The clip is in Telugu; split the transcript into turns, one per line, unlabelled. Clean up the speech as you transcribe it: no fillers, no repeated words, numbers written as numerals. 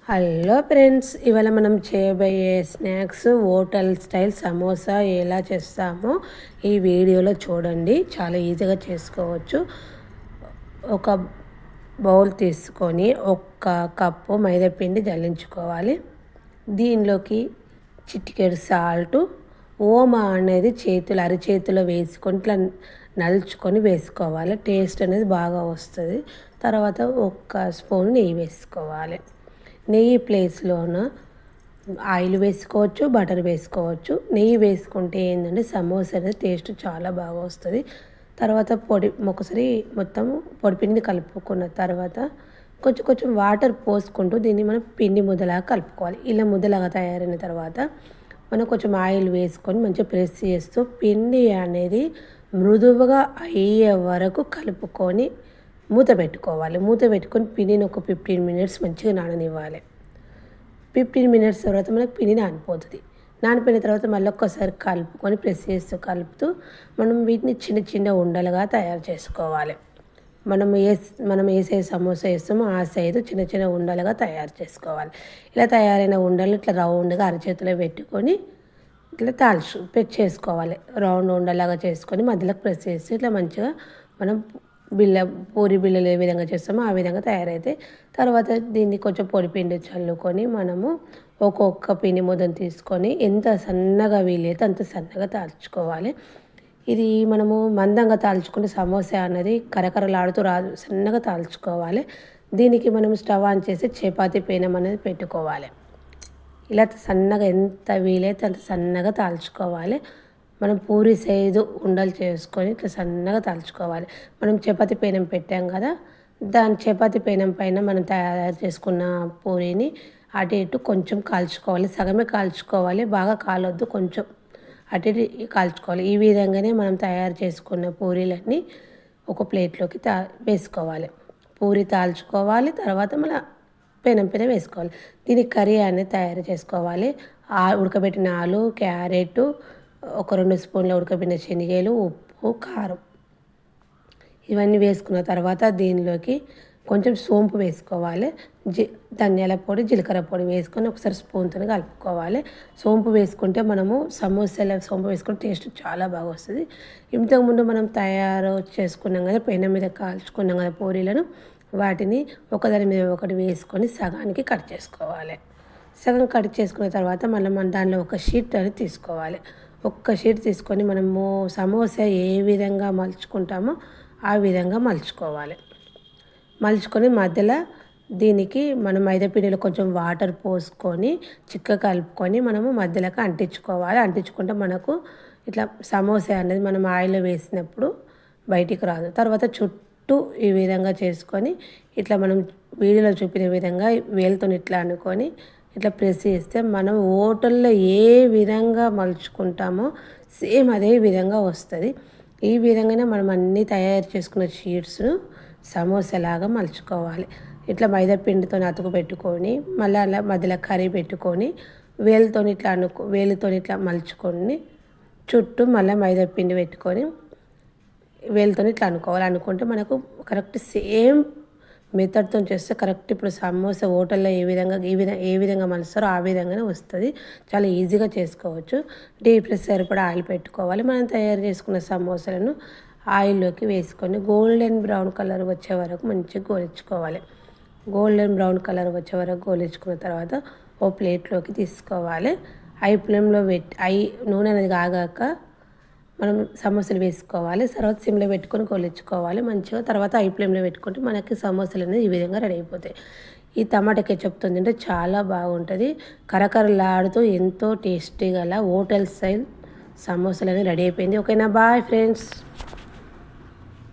హలో ఫ్రెండ్స్, ఇవాళ మనం చేయబోయే స్నాక్స్ హోటల్ స్టైల్ సమోసా ఎలా చేస్తామో ఈ వీడియోలో చూడండి. చాలా ఈజీగా చేసుకోవచ్చు. ఒక బౌల్ తీసుకొని ఒక కప్పు మైదా పిండి జల్లించుకోవాలి. దీనిలోకి చిటికెడు సాల్టు, ఓమా అనేది అరిచేతిలో వేసుకొని ఇట్లా నలుచుకొని వేసుకోవాలి. టేస్ట్ అనేది బాగా వస్తుంది. తర్వాత ఒక స్పూన్ నెయ్యి వేసుకోవాలి. నెయ్యి ప్లేస్లోన ఆయిల్ వేసుకోవచ్చు, బటర్ వేసుకోవచ్చు. నెయ్యి వేసుకుంటే ఏంటంటే సమోసా అనేది టేస్ట్ చాలా బాగా వస్తుంది. తర్వాత ఒకసారి మొత్తం పొడిపిండిని కలుపుకున్న తర్వాత కొంచెం వాటర్ పోసుకుంటూ దీన్ని మనం పిండి ముద్దలాగా కలుపుకోవాలి. ఇలా ముద్దలాగా తయారైన తర్వాత మనం కొంచెం ఆయిల్ వేసుకొని మంచిగా ప్రెస్ చేస్తూ పిండి అనేది మృదువుగా అయ్యే వరకు కలుపుకొని మూత పెట్టుకోవాలి. మూత పెట్టుకొని పిండిని ఒక 15 మినిట్స్ మంచిగా నాననివ్వాలి. 15 మినిట్స్ తర్వాత మనకు పిండి నానిపోతుంది. నానిపోయిన తర్వాత మళ్ళీ ఒక్కసారి కలుపుకొని ప్రెస్ చేస్తూ కలుపుతూ మనం వీటిని చిన్న ఉండలుగా తయారు చేసుకోవాలి. మనం ఏ సైజు సమోసా వేస్తామో ఆ సైజు చిన్న ఉండలుగా తయారు చేసుకోవాలి. ఇలా తయారైన ఉండలు ఇట్లా రౌండ్గా అరచేతిలో పెట్టుకొని ఇట్లా చేసుకోవాలి. రౌండ్ ఉండలాగా చేసుకొని మధ్యలో ప్రెస్ చేసి ఇట్లా మంచిగా మనం పూరి బిళ్ళలు ఏ విధంగా చేస్తామో ఆ విధంగా తయారైతే తర్వాత దీన్ని కొంచెం పొడిపిండి చల్లుకొని మనము ఒక్కొక్క పిండి ముద్దను తీసుకొని ఎంత సన్నగా వీలైతే అంత సన్నగా తాల్చుకోవాలి. ఇది మనము మందంగా తాల్చుకుంటే సమోసా అనేది కరకరలాడుతూ రాదు, సన్నగా తాల్చుకోవాలి. దీనికి మనం స్టవ్ ఆన్ చేసి చపాతీ పేనం అనేది పెట్టుకోవాలి. ఇలా సన్నగా ఎంత వీలైతే అంత సన్నగా తాల్చుకోవాలి. మనం పూరి సైజు ఉండలు చేసుకొని ఇట్లా సన్నగా తాల్చుకోవాలి. మనం చపాతీ పేనం పెట్టాం కదా, దాని చపాతీ పేనం పైన మనం తయారు చేసుకున్న పూరీని అటు ఇటు కొంచెం కాల్చుకోవాలి. సగమే కాల్చుకోవాలి, బాగా కాలొద్దు, కొంచెం అటు ఇటు కాల్చుకోవాలి. ఈ విధంగానే మనం తయారు చేసుకున్న పూరీలన్నీ ఒక ప్లేట్లోకి వేసుకోవాలి. పూరి తాల్చుకోవాలి, తర్వాత మన పెనం పైన వేసుకోవాలి. దీనికి కర్రీ అనేది తయారు చేసుకోవాలి. ఉడకబెట్టిన ఆలు, క్యారెట్, ఒక 2 స్పూన్ల ఉడకబెట్టిన శనగలు, ఉప్పు, కారం ఇవన్నీ వేసుకున్న తర్వాత దీనిలోకి కొంచెం సోంపు వేసుకోవాలి. ధనియాల పొడి, జీలకర్ర పొడి వేసుకొని ఒకసారి స్పూన్తో కలుపుకోవాలి. సోంపు వేసుకుంటే మనము సమోసాల సోంపు వేసుకుంటే టేస్ట్ చాలా బాగా వస్తుంది. ఇంతకుముందు మనం తయారు చేసుకున్నాం కదా, పెనం మీద కాల్చుకున్నాం కదా పూరీలను, వాటిని ఒకదాని మీద ఒకటి వేసుకొని సగానికి కట్ చేసుకోవాలి. సగం కట్ చేసుకున్న తర్వాత మళ్ళీ మన దానిలో ఒక షీట్ అనేది తీసుకోవాలి. ఒక్క షీట్ తీసుకొని మనము సమోసా ఏ విధంగా మలుచుకుంటామో ఆ విధంగా మలుచుకొని మధ్యలో దీనికి మనం మైదా పిండిలో కొంచెం వాటర్ పోసుకొని కలుపుకొని మనము మధ్యలోకి అంటించుకోవాలి. అంటించుకుంటే మనకు ఇట్లా సమోసా అనేది మనం ఆయిల్లో వేసినప్పుడు బయటికి రాదు. తర్వాత చుట్టూ ఈ విధంగా చేసుకొని ఇట్లా మనం వీడియోలో చూపిన విధంగా వేలుతో ఇట్లా అనుకొని ఇట్లా ప్రెస్ చేస్తే మనం హోటల్లో ఏ విధంగా మలుచుకుంటామో సేమ్ అదే విధంగా వస్తుంది. ఈ విధంగానే మనం అన్నీ తయారు చేసుకున్న షీట్స్ను సమోసాలాగా మలుచుకోవాలి. ఇట్లా మైదా పిండితో అతుకు పెట్టుకొని మళ్ళీ అలా మధ్యలో కర్రీ పెట్టుకొని వేలుతో ఇట్లా మలుచుకొని చుట్టూ మళ్ళీ మైదా పిండి పెట్టుకొని వేలుతో ఇట్లా అనుకుంటే మనకు కరెక్ట్ సేమ్ మెథడ్తో చేస్తే కరెక్ట్ ఇప్పుడు సమోసా హోటల్లో ఏ విధంగా మలుస్తారో ఆ విధంగానే వస్తుంది. చాలా ఈజీగా చేసుకోవచ్చు. డీప్ ఫ్రై సరిపడా ఆయిల్ పెట్టుకోవాలి. మనం తయారు చేసుకున్న సమోసాలను ఆయిల్లోకి వేసుకొని గోల్డెన్ బ్రౌన్ కలర్ వచ్చే వరకు మంచిగా గోలించుకోవాలి. గోల్డెన్ బ్రౌన్ కలర్ వచ్చే వరకు గోలించుకున్న తర్వాత ఓ ప్లేట్లోకి తీసుకోవాలి. ఫ్లేమ్లో నూనె అనేది కాగాక మనం సమోసాలు వేసుకోవాలి. తర్వాత సిమ్లో పెట్టుకొని గోలించుకోవాలి మంచిగా. తర్వాత ఫ్లేమ్లో పెట్టుకుంటే మనకి సమోసాలు అనేది ఈ విధంగా రెడీ అయిపోతాయి. ఈ టమాటా కెచప్తో తింటే చాలా బాగుంటుంది. కరకరలాడుతూ ఎంతో టేస్టీగా హోటల్ స్టైల్ సమోసాలు అనేది రెడీ అయిపోయింది. ఓకేనా, బాయ్ ఫ్రెండ్స్.